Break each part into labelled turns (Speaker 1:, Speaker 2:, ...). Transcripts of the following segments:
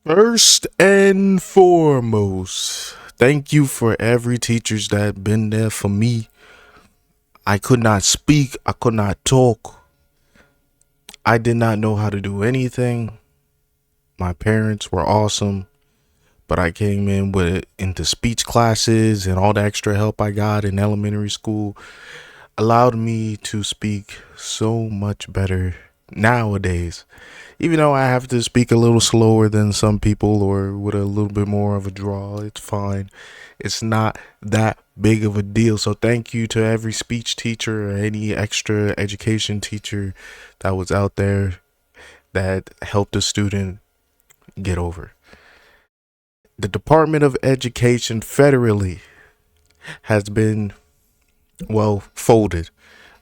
Speaker 1: First and foremost, thank you for every teachers that been there for me. I could not speak, I could not talk. I did not know how to do anything. My parents were awesome, but I came in with into speech classes and all the extra help I got in elementary school allowed me to speak so much better nowadays. Even though I have to speak a little slower than some people or with a little bit more of a draw, it's fine. It's not that big of a deal. So thank you to every speech teacher or any extra education teacher that was out there that helped a student get over. The Department of Education federally has been, well, folded.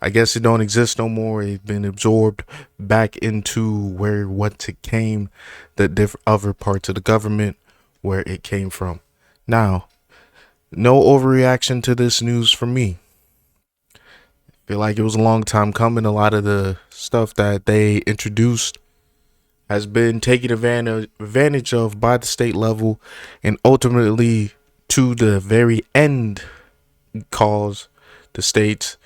Speaker 1: I guess it don't exist no more. It's been absorbed back into where once it came, the other parts of the government where it came from. Now, no overreaction to this news from me. Feel like it was a long time coming. A lot of the stuff that they introduced has been taken advantage of by the state level, and ultimately to the very end cause the states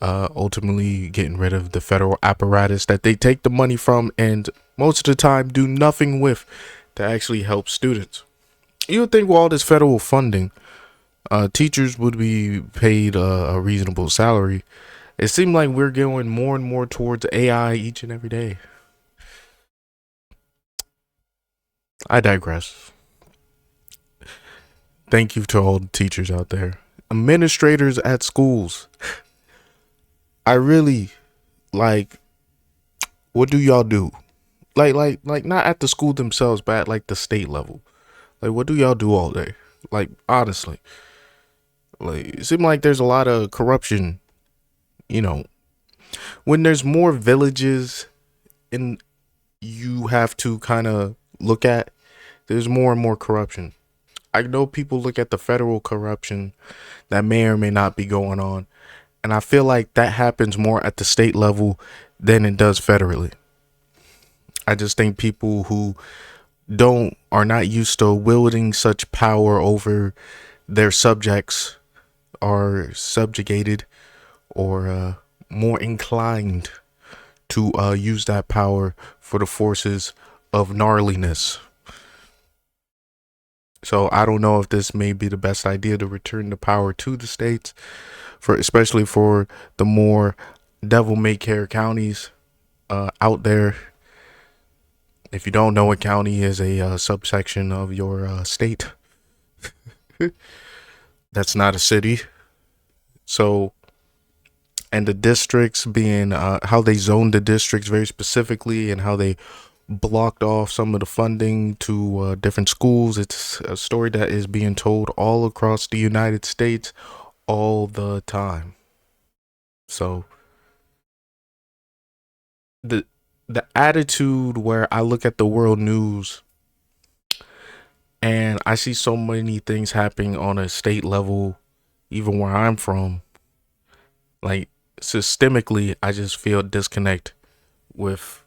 Speaker 1: ultimately getting rid of the federal apparatus that they take the money from and most of the time do nothing with to actually help students. You would think with all this federal funding, teachers would be paid a reasonable salary. It seemed like we're going more and more towards AI each and every day. I digress. Thank you to all the teachers out there. Administrators at schools. I really like, what do y'all do? Like not at the school themselves, but at like the state level. Like what do y'all do all day? Like honestly. Like it seems like there's a lot of corruption, you know. When there's more villages and you have to kind of look at, there's more and more corruption. I know people look at the federal corruption that may or may not be going on, and I feel like that happens more at the state level than it does federally. I just think people who don't are not used to wielding such power over their subjects are subjugated or more inclined to use that power for the forces of gnarliness. So I don't know if this may be the best idea to return the power to the states, for especially for the more devil may care counties out there. If you don't know, a county is a subsection of your state. That's not a city. So, and the districts being how they zoned the districts very specifically and how they blocked off some of the funding to different schools. It's a story that is being told all across the United States all the time. So the the attitude where I look at the world news and I see so many things happening on a state level, even where I'm from, like systemically, I just feel disconnect with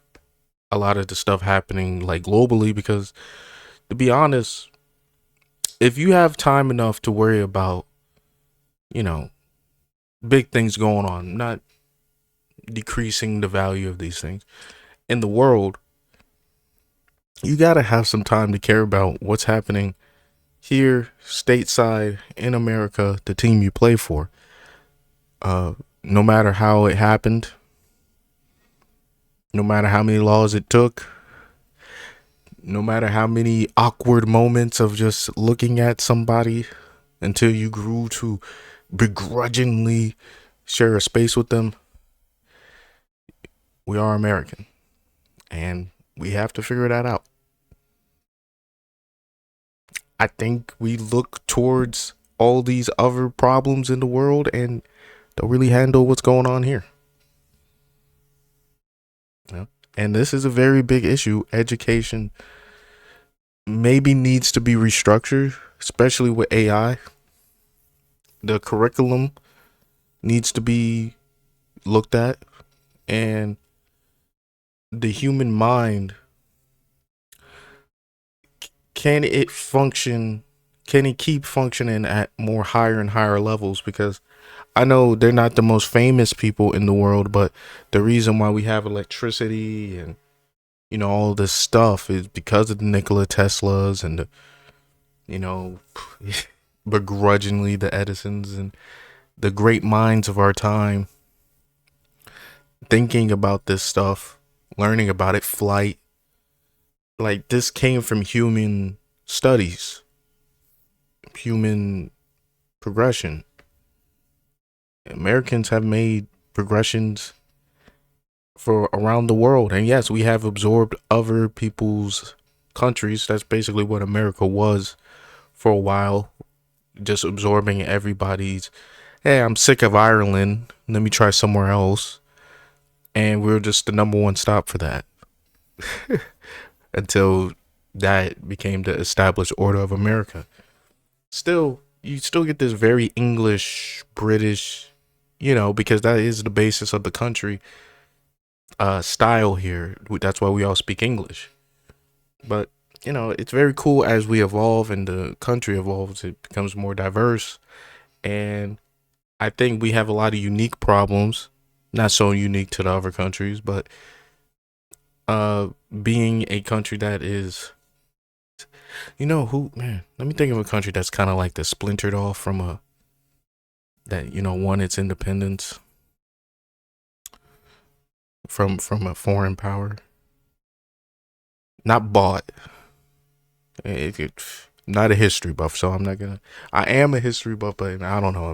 Speaker 1: a lot of the stuff happening like globally because to be honest, if you have time enough to worry about, you know, big things going on, not decreasing the value of these things in the world, you got to have some time to care about what's happening here stateside in America, the team you play for. No matter how it happened, no matter how many laws it took, no matter how many awkward moments of just looking at somebody until you grew to begrudgingly share a space with them, we are American and we have to figure that out. I think we look towards all these other problems in the world and don't really handle what's going on here. Yeah. And this is a very big issue. Education maybe needs to be restructured, especially with AI. The curriculum needs to be looked at, and the human mind can it function? Can it keep functioning at more higher and higher levels? Because I know they're not the most famous people in the world, but the reason why we have electricity and all this stuff is because of the Nikola Teslas and the you know begrudgingly the Edisons and the great minds of our time thinking about this stuff, learning about it, flight. Like this came from human studies, human progression. Americans have made progressions for around the world. And yes, we have absorbed other people's countries. That's basically what America was for a while, just absorbing everybody's. Hey, I'm sick of Ireland. Let me try somewhere else. And we are just the number one stop for that until that became the established order of America. Still, you still get this very English, British, because that is the basis of the country style here. That's why we all speak English. But, it's very cool as we evolve and the country evolves, it becomes more diverse. And I think we have a lot of unique problems, not so unique to the other countries, but being a country that is, man, let me think of a country that's kind of like the splintered off from won its independence from a foreign power, not bought. Not a history buff, so I am a history buff, but I don't know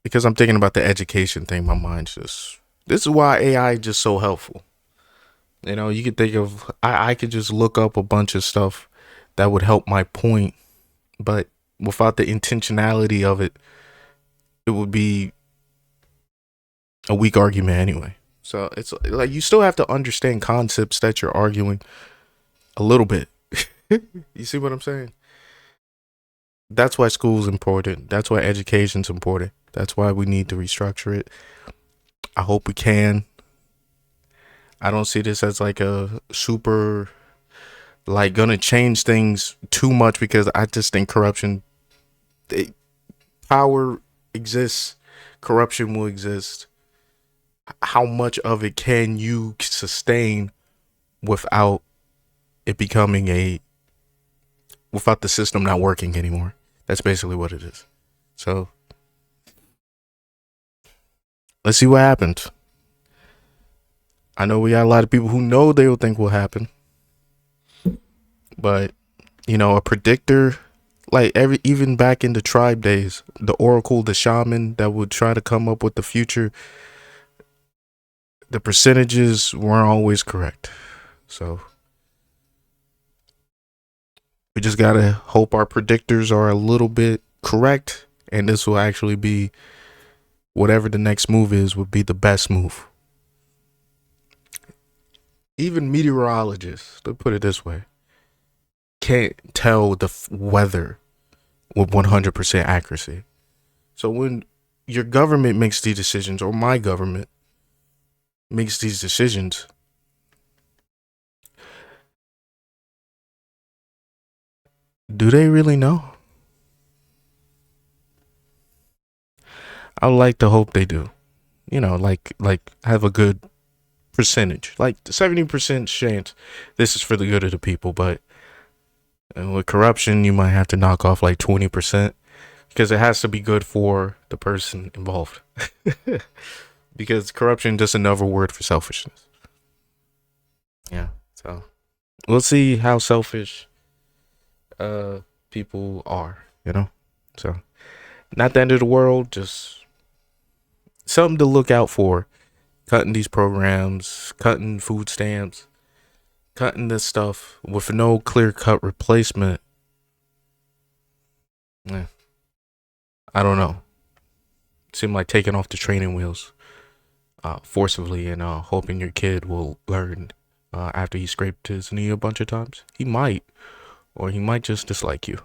Speaker 1: because I'm thinking about the education thing. My mind's this is why AI is just so helpful. You could think of, I could just look up a bunch of stuff that would help my point, but without the intentionality of it, it would be a weak argument anyway. So it's like you still have to understand concepts that you're arguing a little bit. You see what I'm saying? That's why school's important. That's why education's important. That's why we need to restructure it. I hope we can. I don't see this as like a super, like, gonna change things too much, because I just think power exists, corruption will exist. How much of it can you sustain without it becoming without the system not working anymore? That's basically what it is. So let's see what happens. I know we got a lot of people who know they will think will happen, but a predictor, like even back in the tribe days, the oracle, the shaman that would try to come up with the future, the percentages weren't always correct. So we just gotta hope our predictors are a little bit correct, and this will actually be, whatever the next move is, would be the best move. Even meteorologists, let's put it this way, can't tell the weather with 100% accuracy. So when your government makes these decisions, or my government makes these decisions, do they really know? I would like to hope they do. Like have a good percentage, like 70% chance this is for the good of the people. But with corruption, you might have to knock off like 20%, because it has to be good for the person involved. Because corruption is just another word for selfishness. Yeah, so we'll see how selfish people are, so not the end of the world, just something to look out for. Cutting these programs, cutting food stamps, cutting this stuff with no clear-cut replacement. I don't know. It seemed like taking off the training wheels forcibly, and hoping your kid will learn after he scraped his knee a bunch of times. He might, or he might just dislike you.